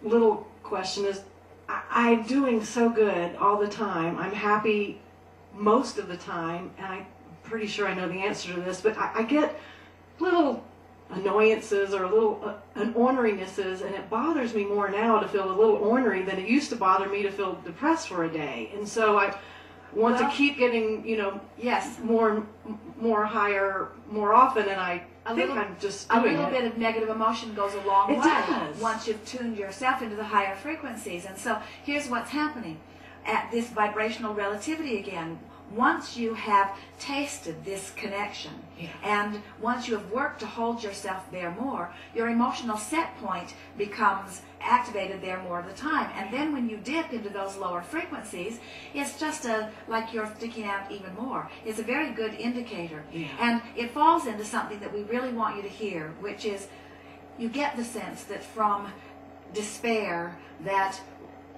little question is, I'm doing so good all the time. I'm happy most of the time, and I'm pretty sure I know the answer to this, but I get little annoyances or little ornerinesses, and it bothers me more now to feel a little ornery than it used to bother me to feel depressed for a day. And so I want to keep getting, you know, yes, more higher, more often, and I think I'm just doing a little bit of negative emotion goes a long way. It does. Once you've tuned yourself into the higher frequencies. And so here's what's happening at this vibrational relativity again. Once you have tasted this connection, and once you have worked to hold yourself there more, your emotional set point becomes activated there more of the time. And then when you dip into those lower frequencies, it's just like you're sticking out even more. It's a very good indicator. And it falls into something that we really want you to hear, which is you get the sense that from despair that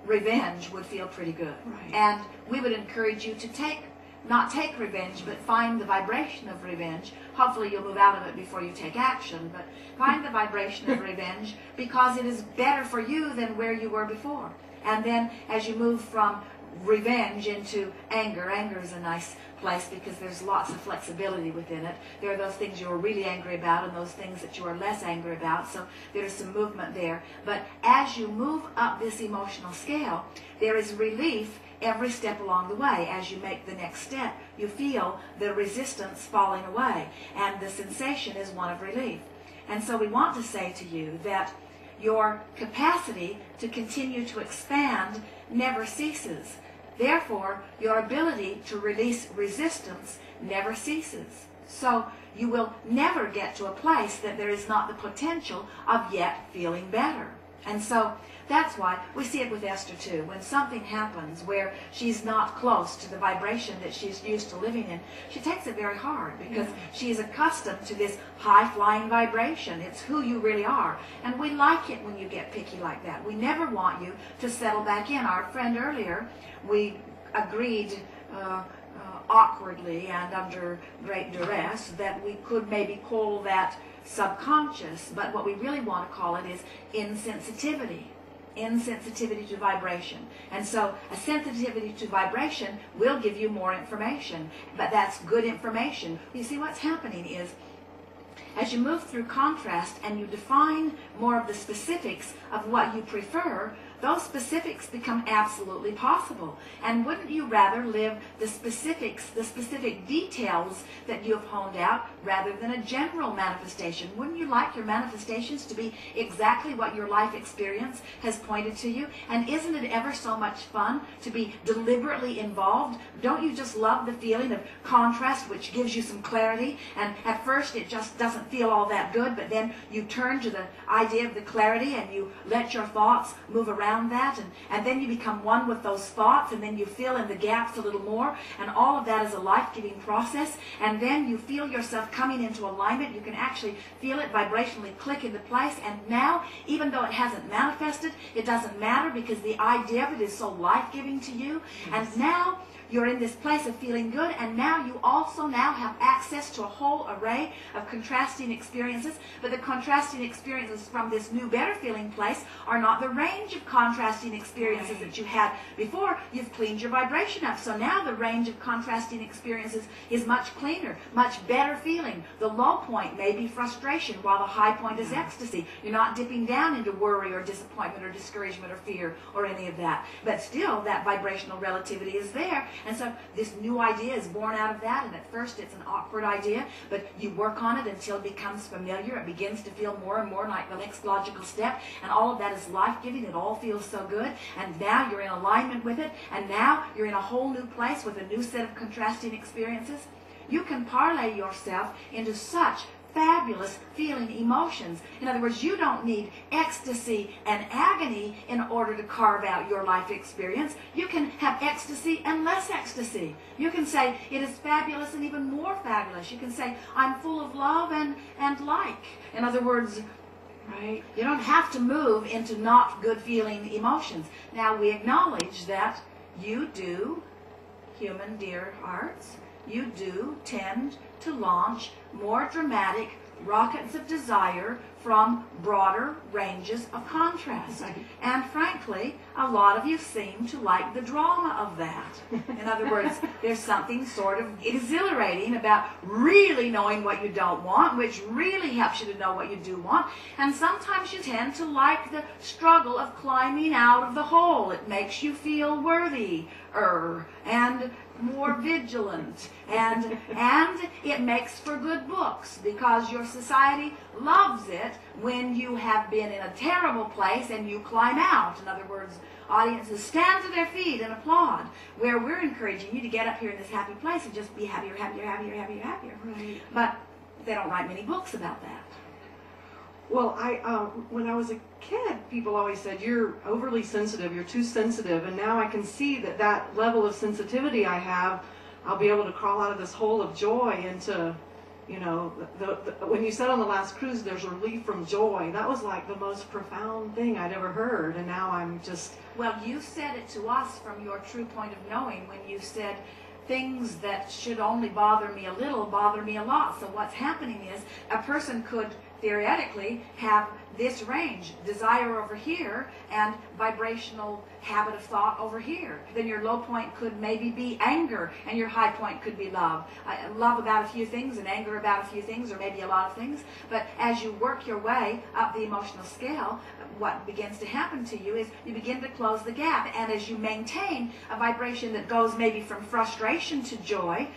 revenge would feel pretty good. And we would encourage you to not take revenge, but find the vibration of revenge. Hopefully you'll move out of it before you take action, but find the vibration of revenge, because it is better for you than where you were before. And then as you move from revenge into anger, anger is a nice place because there's lots of flexibility within it. There are those things you are really angry about and those things that you are less angry about, so there's some movement there. But as you move up this emotional scale, there is relief every step along the way. As you make the next step, you feel the resistance falling away, and the sensation is one of relief. And so we want to say to you that your capacity to continue to expand never ceases. Therefore, your ability to release resistance never ceases. So you will never get to a place that there is not the potential of yet feeling better. And so that's why we see it with Esther too. When something happens where she's not close to the vibration that she's used to living in, she takes it very hard because she is accustomed to this high-flying vibration. It's who you really are. And we like it when you get picky like that. We never want you to settle back in. Our friend earlier, we agreed awkwardly and under great duress that we could maybe call that subconscious, but what we really want to call it is insensitivity. Insensitivity to vibration. And so a sensitivity to vibration will give you more information, but that's good information. You see, what's happening is as you move through contrast and you define more of the specifics of what you prefer, those specifics become absolutely possible. And wouldn't you rather live the specifics, the specific details that you have honed out, rather than a general manifestation? Wouldn't you like your manifestations to be exactly what your life experience has pointed to you? And isn't it ever so much fun to be deliberately involved? Don't you just love the feeling of contrast, which gives you some clarity? And at first it just doesn't feel all that good, but then you turn to the idea of the clarity and you let your thoughts move around that, and then you become one with those thoughts, and then you fill in the gaps a little more, and all of that is a life-giving process. And then you feel yourself coming into alignment. You can actually feel it vibrationally click into place, and now, even though it hasn't manifested, it doesn't matter because the idea of it is so life-giving to you. And now you're in this place of feeling good, and now you also now have access to a whole array of contrasting experiences. But the contrasting experiences from this new, better feeling place are not the range of contrasting experiences that you had before. You've cleaned your vibration up. So now the range of contrasting experiences is much cleaner, much better feeling. The low point may be frustration, while the high point is ecstasy. You're not dipping down into worry or disappointment or discouragement or fear or any of that. But still, that vibrational relativity is there. And so this new idea is born out of that, and at first it's an awkward idea, but you work on it until it becomes familiar. It begins to feel more and more like the next logical step, and all of that is life-giving. It all feels so good, and now you're in alignment with it, and now you're in a whole new place with a new set of contrasting experiences. You can parlay yourself into such fabulous feeling emotions. In other words, you don't need ecstasy and agony in order to carve out your life experience. You can have ecstasy and less ecstasy. You can say it is fabulous and even more fabulous. You can say I'm full of love and like. In other words, right? You don't have to move into not good feeling emotions. Now we acknowledge that you do, human dear hearts, you do tend to launch more dramatic, rockets of desire from broader ranges of contrast. Right. And frankly, a lot of you seem to like the drama of that. In other words, there's something sort of exhilarating about really knowing what you don't want, which really helps you to know what you do want. And sometimes you tend to like the struggle of climbing out of the hole. It makes you feel worthier and more vigilant, and it makes for good books, because your society loves it when you have been in a terrible place and you climb out. In other words, audiences stand to their feet and applaud, where we're encouraging you to get up here in this happy place and just be happier, happier, happier, happier, happier. Right. But they don't write many books about that. Well, when I was a kid, people always said, you're overly sensitive, you're too sensitive, and now I can see that that level of sensitivity I have, I'll be able to crawl out of this hole of joy into, you know, when you said on the last cruise, there's relief from joy, that was like the most profound thing I'd ever heard, and now I'm just... Well, you said it to us from your true point of knowing when you said, things that should only bother me a little bother me a lot. So what's happening is a person could theoretically have this range, desire over here and vibrational habit of thought over here. Then your low point could maybe be anger, and your high point could be love. Love about a few things and anger about a few things, or maybe a lot of things. But as you work your way up the emotional scale, what begins to happen to you is you begin to close the gap. And as you maintain a vibration that goes maybe from frustration to joy,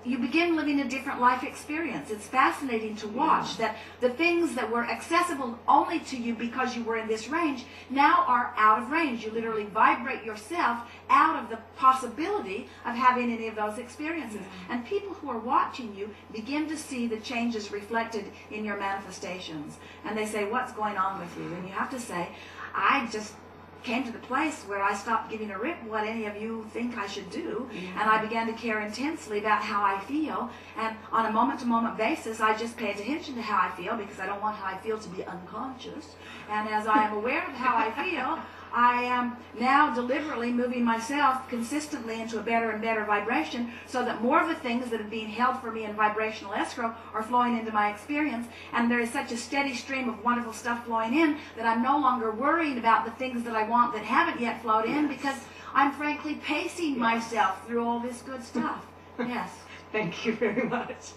you begin living a different life experience. It's fascinating to watch that the things that were accessible only to you because you were in this range now are out of range. You literally vibrate yourself out of the possibility of having any of those experiences. And people who are watching you begin to see the changes reflected in your manifestations. And they say, what's going on with you? And you have to say, I just came to the place where I stopped giving a rip what any of you think I should do, and I began to care intensely about how I feel, and on a moment-to-moment basis I just paid attention to how I feel, because I don't want how I feel to be unconscious. And as I am aware of how I feel, I am now deliberately moving myself consistently into a better and better vibration, so that more of the things that are being held for me in vibrational escrow are flowing into my experience, and there is such a steady stream of wonderful stuff flowing in that I'm no longer worrying about the things that I want that haven't yet flowed in, because I'm frankly pacing myself through all this good stuff. Yes. Thank you very much.